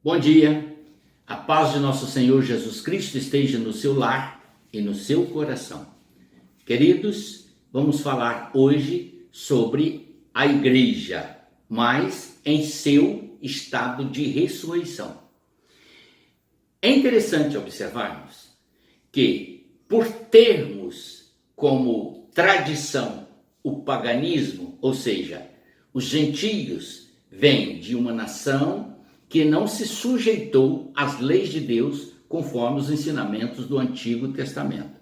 Bom dia, a paz de nosso Senhor Jesus Cristo esteja no seu lar e no seu coração. Queridos, vamos falar hoje sobre a igreja, mas em seu estado de ressurreição. É interessante observarmos que, por termos como tradição o paganismo, ou seja, os gentios vêm de uma nação que não se sujeitou às leis de Deus conforme os ensinamentos do Antigo Testamento.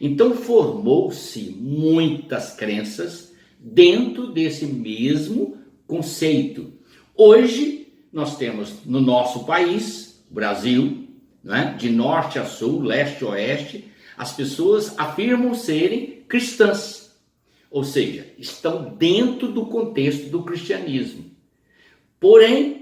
Então formou-se muitas crenças dentro desse mesmo conceito. Hoje nós temos no nosso país, Brasil, de norte a sul, leste a oeste, as pessoas afirmam serem cristãs, ou seja, estão dentro do contexto do cristianismo. Porém,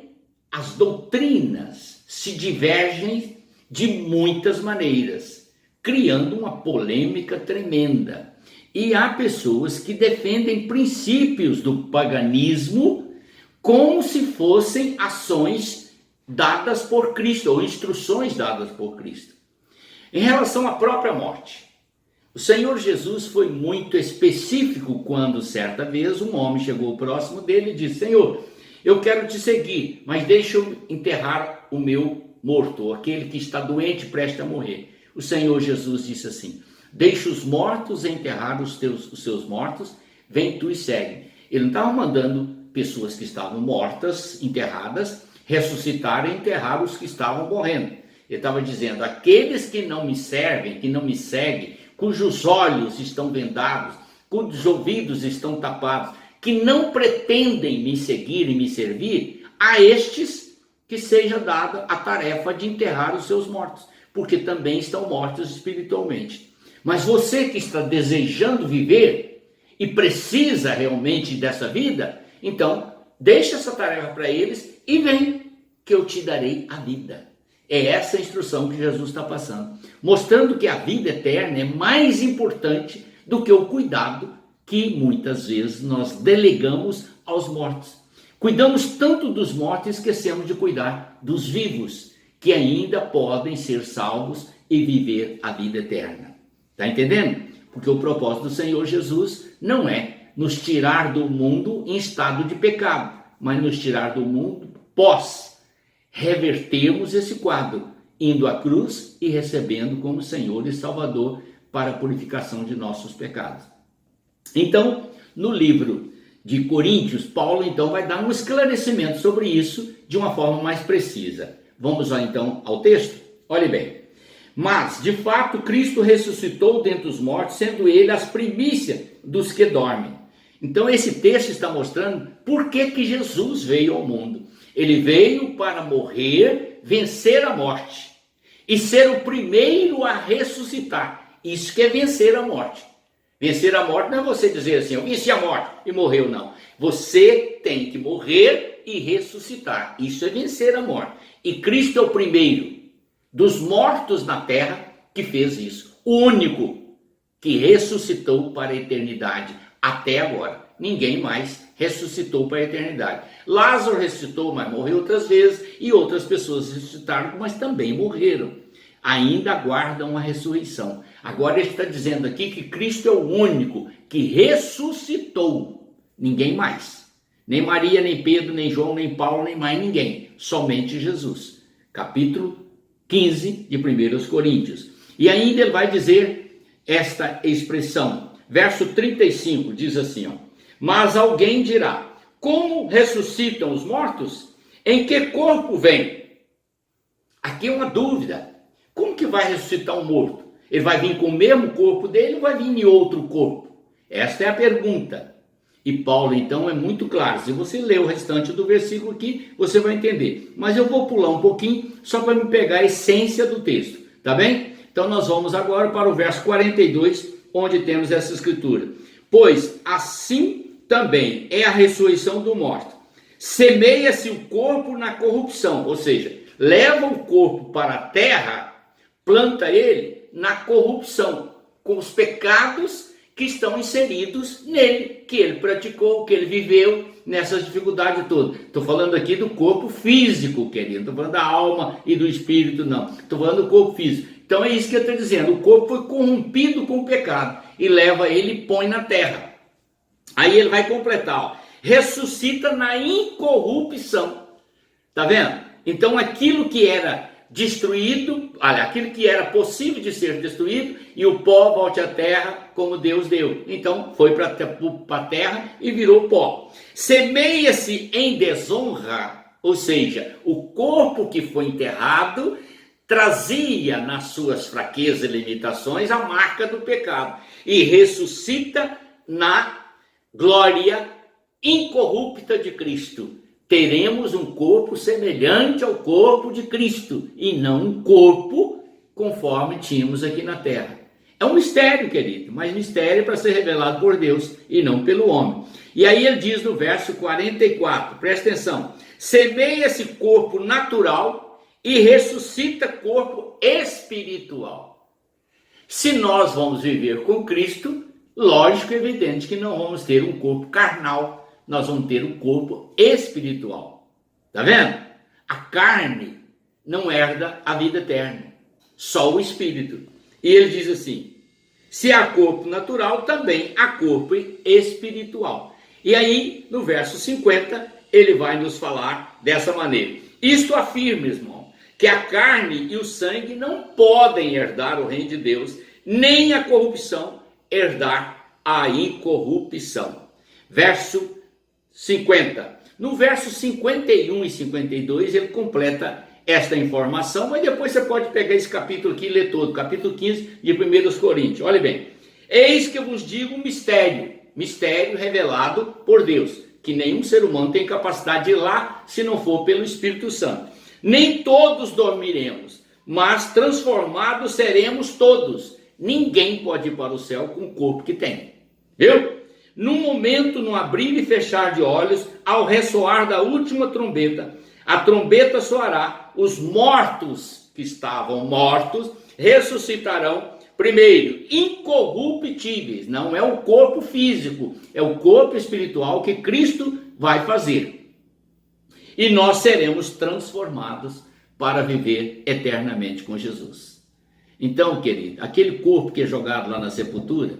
as doutrinas se divergem de muitas maneiras, criando uma polêmica tremenda. E há pessoas que defendem princípios do paganismo como se fossem ações dadas por Cristo, ou instruções dadas por Cristo. Em relação à própria morte, o Senhor Jesus foi muito específico quando, certa vez, um homem chegou próximo dele e disse: Senhor, eu quero te seguir, mas deixa eu enterrar o meu morto, aquele que está doente, prestes a morrer. O Senhor Jesus disse assim: deixa os mortos enterrar os seus mortos, vem tu e segue. Ele não estava mandando pessoas que estavam mortas, enterradas, ressuscitar e enterrar os que estavam morrendo. Ele estava dizendo: aqueles que não me servem, que não me seguem, cujos olhos estão vendados, cujos ouvidos estão tapados, que não pretendem me seguir e me servir, a estes que seja dada a tarefa de enterrar os seus mortos, porque também estão mortos espiritualmente. Mas você que está desejando viver e precisa realmente dessa vida, então deixa essa tarefa para eles e vem que eu te darei a vida. É essa a instrução que Jesus está passando, mostrando que a vida eterna é mais importante do que o cuidado que muitas vezes nós delegamos aos mortos. Cuidamos tanto dos mortos, esquecemos de cuidar dos vivos, que ainda podem ser salvos e viver a vida eterna. Está entendendo? Porque o propósito do Senhor Jesus não é nos tirar do mundo em estado de pecado, mas nos tirar do mundo pós revertermos esse quadro, indo à cruz e recebendo como Senhor e Salvador para a purificação de nossos pecados. Então, no livro de Coríntios, Paulo então vai dar um esclarecimento sobre isso de uma forma mais precisa. Vamos lá então ao texto? Olhe bem. Mas, de fato, Cristo ressuscitou dentre os mortos, sendo ele as primícias dos que dormem. Então esse texto está mostrando por que Jesus veio ao mundo. Ele veio para morrer, vencer a morte e ser o primeiro a ressuscitar. Isso que é vencer a morte. Vencer a morte não é você dizer assim: eu venci a morte e morreu, não. Você tem que morrer e ressuscitar. Isso é vencer a morte. E Cristo é o primeiro dos mortos na terra que fez isso. O único que ressuscitou para a eternidade até agora. Ninguém mais ressuscitou para a eternidade. Lázaro ressuscitou, mas morreu outras vezes. E outras pessoas ressuscitaram, mas também morreram. Ainda aguardam a ressurreição. Agora ele está dizendo aqui que Cristo é o único que ressuscitou. Ninguém mais. Nem Maria, nem Pedro, nem João, nem Paulo, nem mais ninguém. Somente Jesus. Capítulo 15 de 1 Coríntios. E ainda ele vai dizer esta expressão. Verso 35 diz assim: mas alguém dirá: como ressuscitam os mortos? Em que corpo vem? Aqui é uma dúvida. Como que vai ressuscitar um morto? Ele vai vir com o mesmo corpo dele ou vai vir em outro corpo? Esta é a pergunta. E Paulo, então, é muito claro. Se você ler o restante do versículo aqui, você vai entender. Mas eu vou pular um pouquinho, só para me pegar a essência do texto. Tá bem? Então, nós vamos agora para o verso 42, onde temos essa escritura. Pois assim também é a ressurreição do morto. Semeia-se o corpo na corrupção, ou seja, leva o corpo para a terra, planta ele na corrupção, com os pecados que estão inseridos nele, que ele praticou, que ele viveu, nessas dificuldades todas. Estou falando aqui do corpo físico, querido. Estou falando da alma e do espírito, não. Estou falando do corpo físico. Então é isso que eu estou dizendo. O corpo foi corrompido com o pecado e leva ele e põe na terra. Aí ele vai completar, ó, ressuscita na incorrupção. Tá vendo? Então aquilo que era destruído, olha, aquilo que era possível de ser destruído, e o pó volte à terra como Deus deu. Então foi para a terra e virou pó. Semeia-se em desonra, ou seja, o corpo que foi enterrado trazia nas suas fraquezas e limitações a marca do pecado, e ressuscita na glória incorrupta de Cristo. Teremos um corpo semelhante ao corpo de Cristo, e não um corpo conforme tínhamos aqui na terra. É um mistério, querido, mas mistério para ser revelado por Deus e não pelo homem. E aí ele diz no verso 44, presta atenção: semeia-se corpo natural e ressuscita corpo espiritual. Se nós vamos viver com Cristo, lógico e evidente que não vamos ter um corpo carnal, nós vamos ter um corpo espiritual. Tá vendo? A carne não herda a vida eterna, só o espírito. E ele diz assim: se há corpo natural, também há corpo espiritual. E aí, no verso 50, ele vai nos falar dessa maneira: isto afirma, irmão, que a carne e o sangue não podem herdar o reino de Deus, nem a corrupção herdar a incorrupção. Verso 50. No verso 51 e 52, ele completa esta informação, mas depois você pode pegar esse capítulo aqui e ler todo, capítulo 15 de 1 Coríntios. Olha bem: eis que eu vos digo um mistério revelado por Deus, que nenhum ser humano tem capacidade de ir lá se não for pelo Espírito Santo. Nem todos dormiremos, mas transformados seremos todos. Ninguém pode ir para o céu com o corpo que tem. Viu? Num momento, num abrir e fechar de olhos, ao ressoar da última trombeta, a trombeta soará, os mortos que estavam mortos ressuscitarão primeiro, incorruptíveis. Não é o corpo físico, é o corpo espiritual que Cristo vai fazer. E nós seremos transformados para viver eternamente com Jesus. Então, querido, aquele corpo que é jogado lá na sepultura,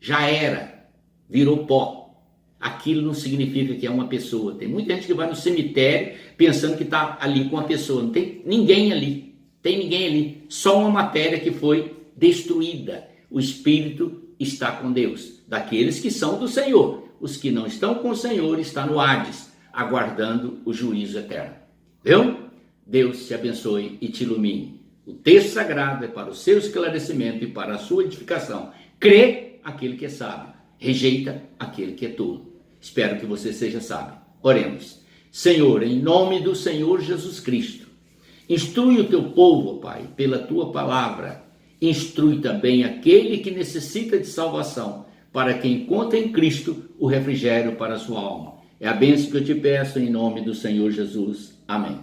já era, virou pó. Aquilo não significa que é uma pessoa. Tem muita gente que vai no cemitério pensando que está ali com a pessoa. Não tem ninguém ali. Tem ninguém ali. Só uma matéria que foi destruída. O espírito está com Deus. Daqueles que são do Senhor. Os que não estão com o Senhor estão no Hades, aguardando o juízo eterno. Viu? Deus te abençoe e te ilumine. O texto sagrado é para o seu esclarecimento e para a sua edificação. Crê aquele que é sábio. Rejeita aquele que é tolo. Espero que você seja sábio. Oremos. Senhor, em nome do Senhor Jesus Cristo, instrui o teu povo, Pai, pela tua palavra. Instrui também aquele que necessita de salvação, para que encontre em Cristo o refrigério para a sua alma. É a bênção que eu te peço em nome do Senhor Jesus. Amém.